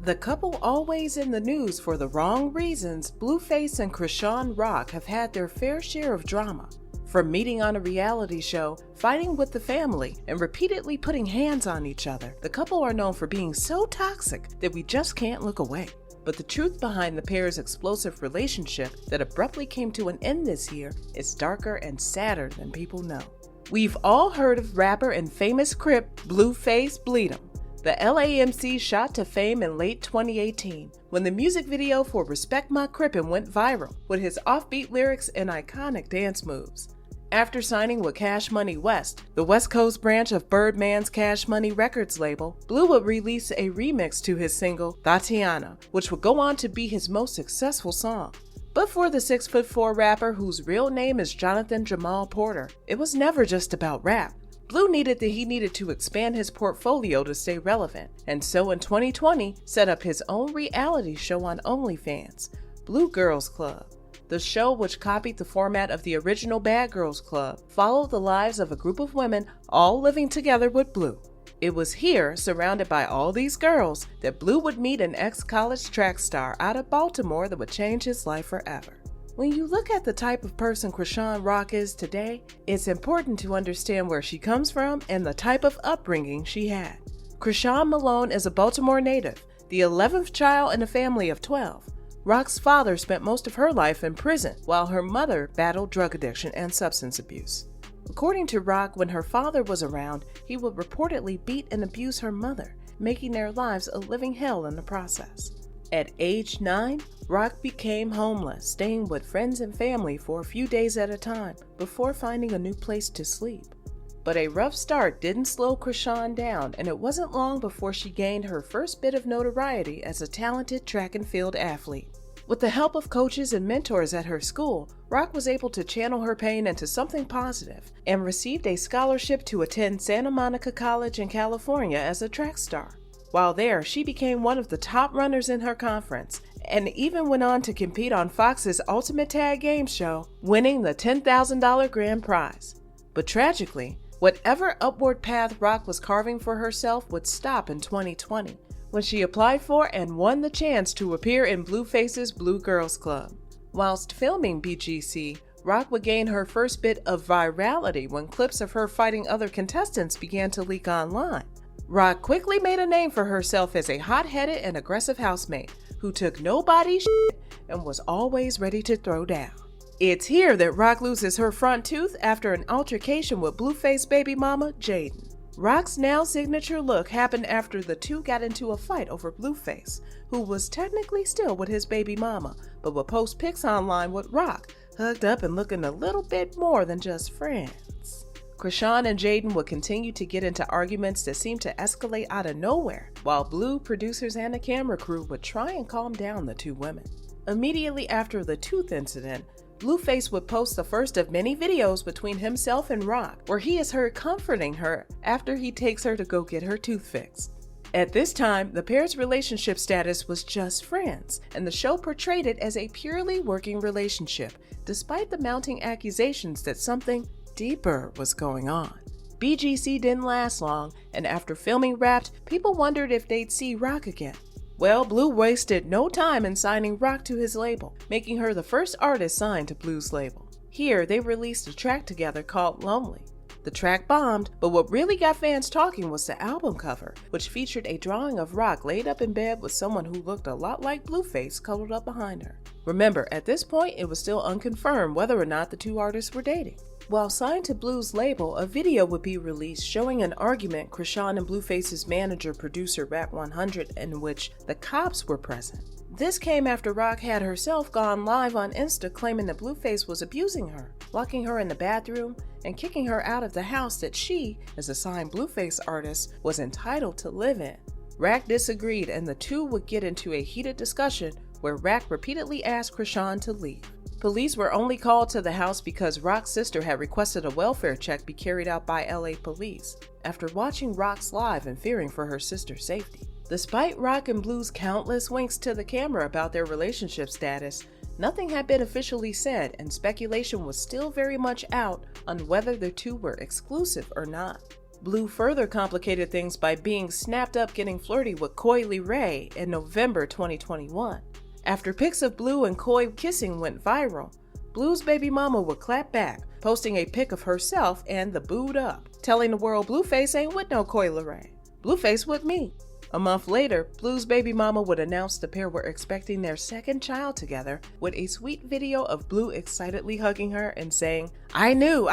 The couple always in the news for the wrong reasons, Blueface and ChriseanRock have had their fair share of drama. From meeting on a reality show, fighting with the family, and repeatedly putting hands on each other, the couple are known for being so toxic that we just can't look away. But the truth behind the pair's explosive relationship that abruptly came to an end this year is darker and sadder than people know. We've all heard of rapper and famous Crip Blueface Bleed'em. The LAMC shot to fame in late 2018 when the music video for Respect My Crippin' went viral with his offbeat lyrics and iconic dance moves. After signing with Cash Money West, the West Coast branch of Birdman's Cash Money Records label, Blue would release a remix to his single, Tatiana, which would go on to be his most successful song. But for the 6'4" rapper whose real name is Jonathan Jamal Porter, it was never just about rap. Blue needed to expand his portfolio to stay relevant, and so in 2020 set up his own reality show on OnlyFans, Blue Girls Club. The show, which copied the format of the original Bad Girls Club, followed the lives of a group of women all living together with Blue. It was here, surrounded by all these girls, that Blue would meet an ex-college track star out of Baltimore that would change his life forever. When you look at the type of person ChriseanRock is today, it's important to understand where she comes from and the type of upbringing she had. Chrisean Malone is a Baltimore native, the 11th child in a family of 12. Rock's father spent most of her life in prison, while her mother battled drug addiction and substance abuse. According to Rock, when her father was around, he would reportedly beat and abuse her mother, making their lives a living hell in the process. At age 9, Rock became homeless, staying with friends and family for a few days at a time before finding a new place to sleep. But a rough start didn't slow Chrisean down, and it wasn't long before she gained her first bit of notoriety as a talented track and field athlete. With the help of coaches and mentors at her school, Rock was able to channel her pain into something positive and received a scholarship to attend Santa Monica College in California as a track star. While there, she became one of the top runners in her conference and even went on to compete on Fox's Ultimate Tag Game show, winning the $10,000 grand prize. But tragically, whatever upward path Rock was carving for herself would stop in 2020, when she applied for and won the chance to appear in Blueface's Blue Girls Club. Whilst filming BGC, Rock would gain her first bit of virality when clips of her fighting other contestants began to leak online. Rock quickly made a name for herself as a hot-headed and aggressive housemate who took nobody's shit and was always ready to throw down. It's here that Rock loses her front tooth after an altercation with Blueface baby mama, Jaden. Rock's now signature look happened after the two got into a fight over Blueface, who was technically still with his baby mama, but would post pics online with Rock, hugged up and looking a little bit more than just friends. Chrisean and Jaden would continue to get into arguments that seemed to escalate out of nowhere, while Blue producers and the camera crew would try and calm down the two women. Immediately after the tooth incident, Blueface would post the first of many videos between himself and Rock, where he is heard comforting her after he takes her to go get her tooth fixed. At this time, the pair's relationship status was just friends, and the show portrayed it as a purely working relationship, despite the mounting accusations that something deeper was going on. BGC didn't last long, and after filming wrapped, people wondered if they'd see Rock again. Well, Blue wasted no time in signing Rock to his label, making her the first artist signed to Blue's label. Here, they released a track together called Lonely. The track bombed, but what really got fans talking was the album cover, which featured a drawing of Rock laid up in bed with someone who looked a lot like Blueface cuddled up behind her. Remember, at this point, it was still unconfirmed whether or not the two artists were dating. While signed to Blue's label, a video would be released showing an argument Chrisean and Blueface's manager-producer Rap 100 in which the cops were present. This came after Rock had herself gone live on Insta claiming that Blueface was abusing her, locking her in the bathroom, and kicking her out of the house that she, as a signed Blueface artist, was entitled to live in. Rack disagreed, and the two would get into a heated discussion where Rack repeatedly asked Chrisean to leave. Police were only called to the house because Rock's sister had requested a welfare check be carried out by LA police after watching Rock's live and fearing for her sister's safety. Despite Rock and Blue's countless winks to the camera about their relationship status, nothing had been officially said, and speculation was still very much out on whether the two were exclusive or not. Blue further complicated things by being snapped up getting flirty with Coi Leray in November 2021. After pics of Blue and Coi kissing went viral, Blue's baby mama would clap back, posting a pic of herself and the booed up, telling the world Blueface ain't with no Coi Leray. Blueface with me. A month later, Blue's baby mama would announce the pair were expecting their second child together with a sweet video of Blue excitedly hugging her and saying, I knew.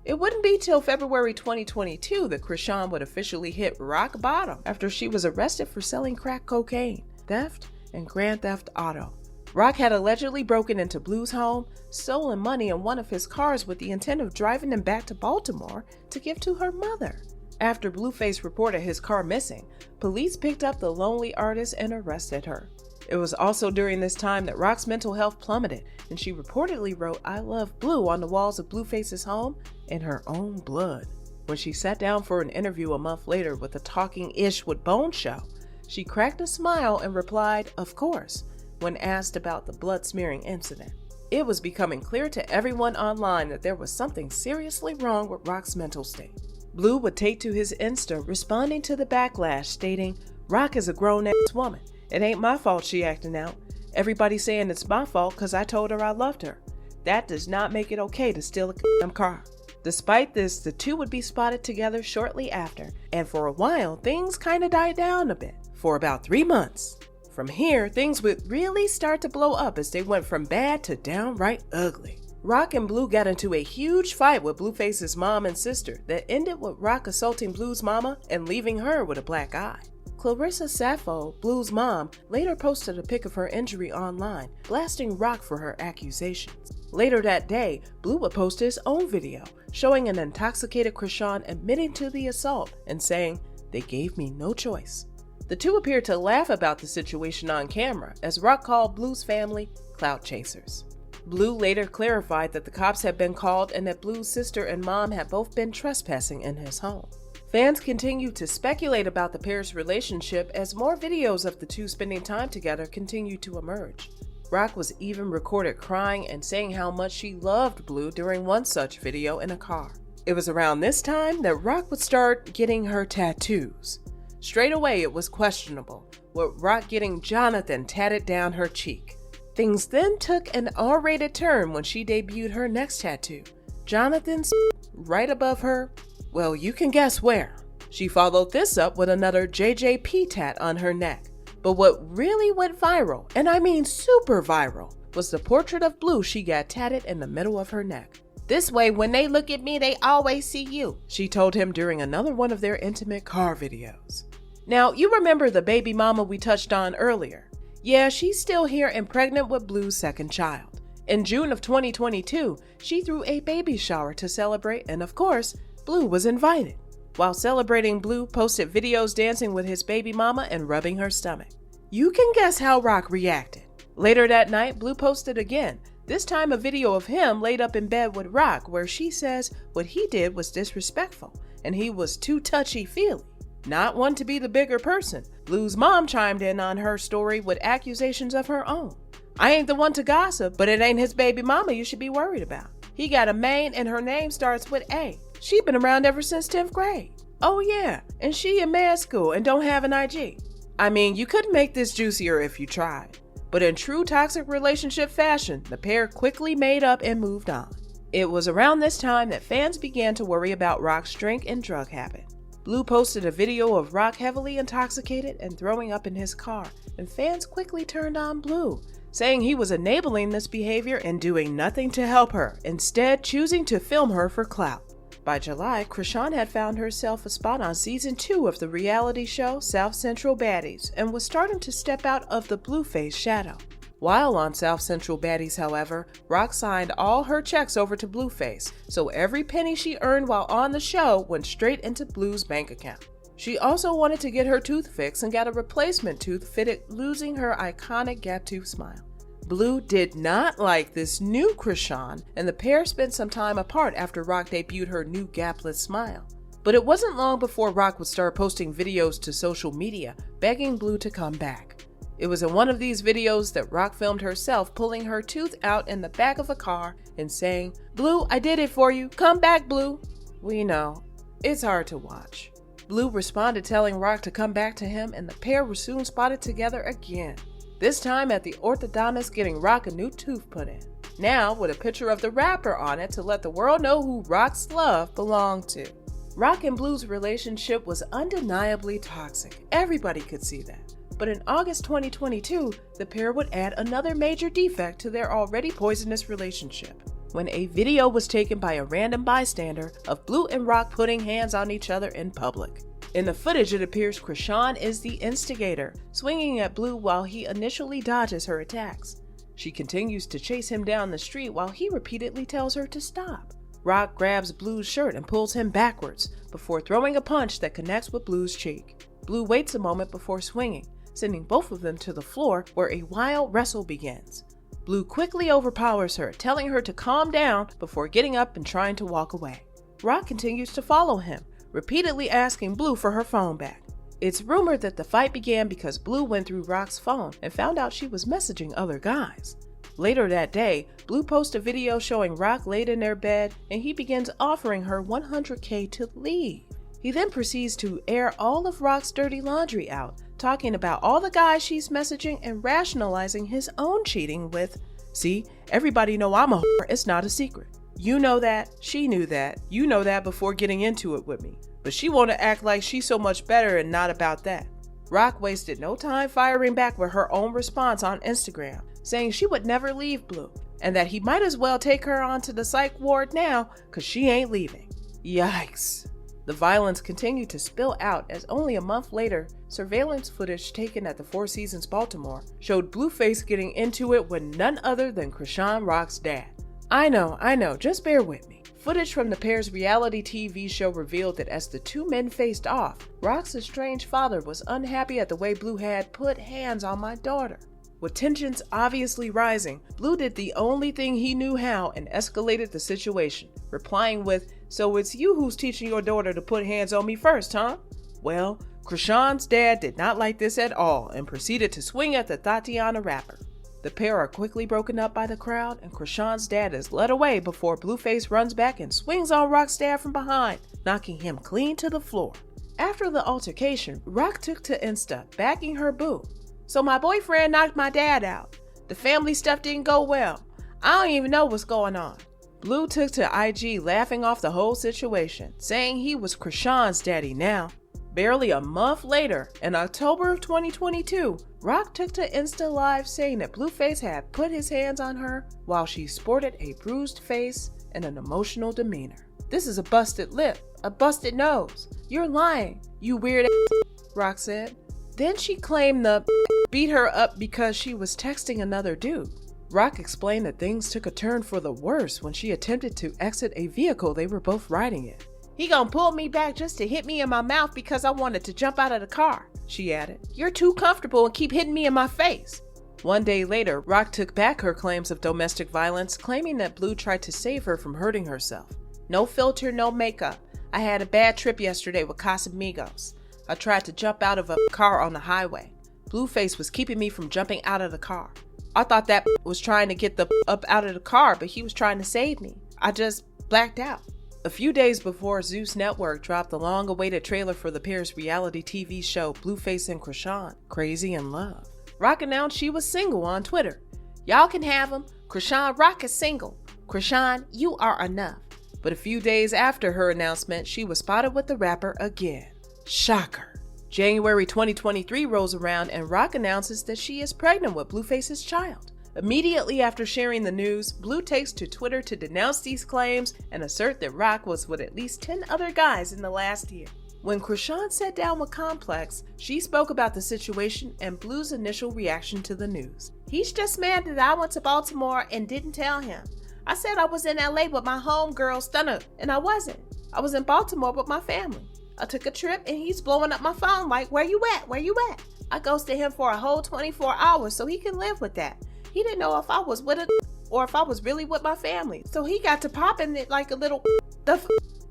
It wouldn't be till February 2022 that Chrisean would officially hit rock bottom after she was arrested for selling crack cocaine, theft, and grand theft auto. Rock had allegedly broken into Blue's home, stolen money in one of his cars with the intent of driving him back to Baltimore to give to her mother. After Blueface reported his car missing, police picked up the lonely artist and arrested her. It was also during this time that Rock's mental health plummeted, and she reportedly wrote I love Blue on the walls of Blueface's home in her own blood. When she sat down for an interview a month later with the Talking Ish with Bone show, she cracked a smile and replied, of course, when asked about the blood smearing incident. It was becoming clear to everyone online that there was something seriously wrong with Rock's mental state. Blue would take to his Insta responding to the backlash, stating, Rock is a grown-ass woman. It ain't my fault she acting out. Everybody saying it's my fault because I told her I loved her. That does not make it okay to steal a damn car. Despite this, the two would be spotted together shortly after, and for a while, things kinda died down a bit, for about 3 months. From here, things would really start to blow up as they went from bad to downright ugly. Rock and Blue got into a huge fight with Blueface's mom and sister that ended with Rock assaulting Blue's mama and leaving her with a black eye. Clarissa Sappho, Blue's mom, later posted a pic of her injury online, blasting Rock for her accusations. Later that day, Blue would post his own video, showing an intoxicated Chrisean admitting to the assault and saying, they gave me no choice. The two appeared to laugh about the situation on camera, as Rock called Blue's family clout chasers. Blue later clarified that the cops had been called and that Blue's sister and mom had both been trespassing in his home. Fans continued to speculate about the pair's relationship as more videos of the two spending time together continued to emerge. Rock was even recorded crying and saying how much she loved Blue during one such video in a car. It was around this time that Rock would start getting her tattoos. Straight away it was questionable, with Rock getting Jonathan tatted down her cheek. Things then took an R-rated turn when she debuted her next tattoo, Jonathan's right above her. Well, you can guess where. She followed this up with another JJP tat on her neck. But what really went viral, and I mean super viral, was the portrait of Blue she got tatted in the middle of her neck. This way, when they look at me, they always see you, she told him during another one of their intimate car videos. Now, you remember the baby mama we touched on earlier. Yeah, she's still here and pregnant with Blue's second child. In June of 2022, she threw a baby shower to celebrate, and of course, Blue was invited. While celebrating, Blue posted videos dancing with his baby mama and rubbing her stomach. You can guess how Rock reacted. Later that night, Blue posted again, this time a video of him laid up in bed with Rock, where she says what he did was disrespectful and he was too touchy-feely. Not one to be the bigger person, Blue's mom chimed in on her story with accusations of her own. I ain't the one to gossip, but it ain't his baby mama you should be worried about. He got a main and her name starts with A. She been around ever since 10th grade. Oh yeah, and she in med school and don't have an IG. I mean, you couldn't make this juicier if you tried. But in true toxic relationship fashion, the pair quickly made up and moved on. It was around this time that fans began to worry about Rock's drink and drug habit. Blue posted a video of Rock heavily intoxicated and throwing up in his car, and fans quickly turned on Blue, saying he was enabling this behavior and doing nothing to help her, instead choosing to film her for clout. By July, Chrisean had found herself a spot on season 2 of the reality show South Central Baddies and was starting to step out of the Blueface shadow. While on South Central Baddies, however, Rock signed all her checks over to Blueface, so every penny she earned while on the show went straight into Blue's bank account. She also wanted to get her tooth fixed and got a replacement tooth fitted, losing her iconic gap tooth smile. Blue did not like this new Chrisean, and the pair spent some time apart after Rock debuted her new gapless smile. But it wasn't long before Rock would start posting videos to social media, begging Blue to come back. It was in one of these videos that Rock filmed herself pulling her tooth out in the back of a car and saying, "Blue, I did it for you. Come back, Blue." We know. It's hard to watch. Blue responded telling Rock to come back to him, and the pair were soon spotted together again. This time at the orthodontist getting Rock a new tooth put in. Now with a picture of the rapper on it to let the world know who Rock's love belonged to. Rock and Blue's relationship was undeniably toxic. Everybody could see that. But in August 2022, the pair would add another major defect to their already poisonous relationship, when a video was taken by a random bystander of Blue and Rock putting hands on each other in public. In the footage, it appears Chrisean is the instigator, swinging at Blue while he initially dodges her attacks. She continues to chase him down the street while he repeatedly tells her to stop. Rock grabs Blue's shirt and pulls him backwards before throwing a punch that connects with Blue's cheek. Blue waits a moment before swinging, sending both of them to the floor where a wild wrestle begins. Blue quickly overpowers her, telling her to calm down before getting up and trying to walk away. Rock continues to follow him, repeatedly asking Blue for her phone back. It's rumored that the fight began because Blue went through Rock's phone and found out she was messaging other guys. Later that day, Blue posts a video showing Rock laid in their bed, and he begins offering her $100K to leave. He then proceeds to air all of Rock's dirty laundry out, talking about all the guys she's messaging and rationalizing his own cheating with, "See, everybody know I'm a whore, it's not a secret. You know that, she knew that, you know that before getting into it with me. But she want to act like she's so much better and not about that." Rock wasted no time firing back with her own response on Instagram, saying she would never leave Blue, and that he might as well take her onto the psych ward now cause she ain't leaving. Yikes. The violence continued to spill out as only a month later, surveillance footage taken at the Four Seasons Baltimore showed Blueface getting into it with none other than ChriseanRock's dad. I know, just bear with me. Footage from the pair's reality TV show revealed that as the two men faced off, Rock's estranged father was unhappy at the way Blue had put hands on my daughter. With tensions obviously rising, Blue did the only thing he knew how and escalated the situation, replying with, "So it's you who's teaching your daughter to put hands on me first, huh?" Well, Chrisean's dad did not like this at all and proceeded to swing at the Tatiana rapper. The pair are quickly broken up by the crowd, and Chrisean's dad is led away before Blueface runs back and swings on Rock's dad from behind, knocking him clean to the floor. After the altercation, Rock took to Insta, backing her boo. "So my boyfriend knocked my dad out. The family stuff didn't go well. I don't even know what's going on." Blue took to IG laughing off the whole situation, saying he was Chrisean's daddy now. Barely a month later, in October of 2022, Rock took to Insta Live saying that Blueface had put his hands on her while she sported a bruised face and an emotional demeanor. "This is a busted lip, a busted nose. You're lying, you weird ass," Rock said. Then she claimed the beat her up because she was texting another dude. Rock explained that things took a turn for the worse when she attempted to exit a vehicle they were both riding in. "He gonna pull me back just to hit me in my mouth because I wanted to jump out of the car," she added. "You're too comfortable and keep hitting me in my face." One day later, Rock took back her claims of domestic violence, claiming that Blue tried to save her from hurting herself. "No filter, no makeup. I had a bad trip yesterday with Casamigos. I tried to jump out of a car on the highway. Blueface was keeping me from jumping out of the car. I thought that was trying to get the up out of the car, but he was trying to save me. I just blacked out." A few days before Zeus Network dropped the long-awaited trailer for the pair's reality TV show Blueface and Chrisean, Crazy in Love, Rock announced she was single on Twitter. "Y'all can have him. ChriseanRock is single. Chrisean, you are enough." But a few days after her announcement, she was spotted with the rapper again. Shocker. January 2023 rolls around and Rock announces that she is pregnant with Blueface's child. Immediately after sharing the news, Blue takes to Twitter to denounce these claims and assert that Rock was with at least 10 other guys in the last year. When Chrisean sat down with Complex, she spoke about the situation and Blue's initial reaction to the news. "He's just mad that I went to Baltimore and didn't tell him. I said I was in LA with my homegirl Stunner, and I wasn't. I was in Baltimore with my family. I took a trip and he's blowing up my phone like, 'Where you at? Where you at?' I ghosted him for a whole 24 hours so he can live with that. He didn't know if I was with a or if I was really with my family. So he got to popping it like a little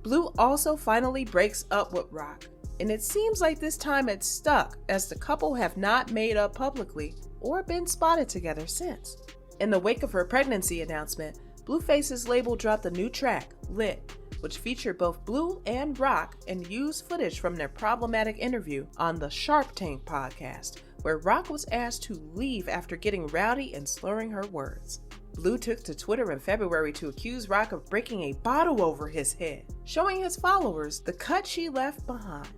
Blue also finally breaks up with Rock. And it seems like this time it's stuck, as the couple have not made up publicly or been spotted together since. In the wake of her pregnancy announcement, Blueface's label dropped a new track, Lit, which featured both Blue and Rock and used footage from their problematic interview on the Shark Tank podcast, where Rock was asked to leave after getting rowdy and slurring her words. Blue took to Twitter in February to accuse Rock of breaking a bottle over his head, showing his followers the cut she left behind.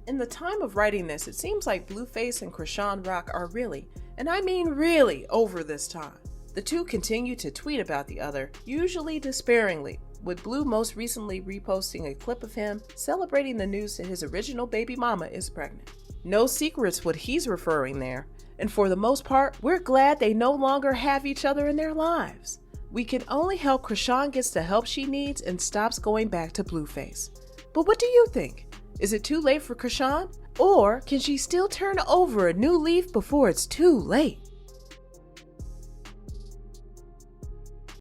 In the time of writing this, it seems like Blueface and ChriseanRock are really, and I mean really, over this time. The two continue to tweet about the other, usually despairingly, with Blue most recently reposting a clip of him celebrating the news that his original baby mama is pregnant. No secrets what he's referring there, and for the most part, we're glad they no longer have each other in their lives. We can only hope Chrisean gets the help she needs and stops going back to Blueface. But what do you think? Is it too late for Chrisean? Or can she still turn over a new leaf before it's too late?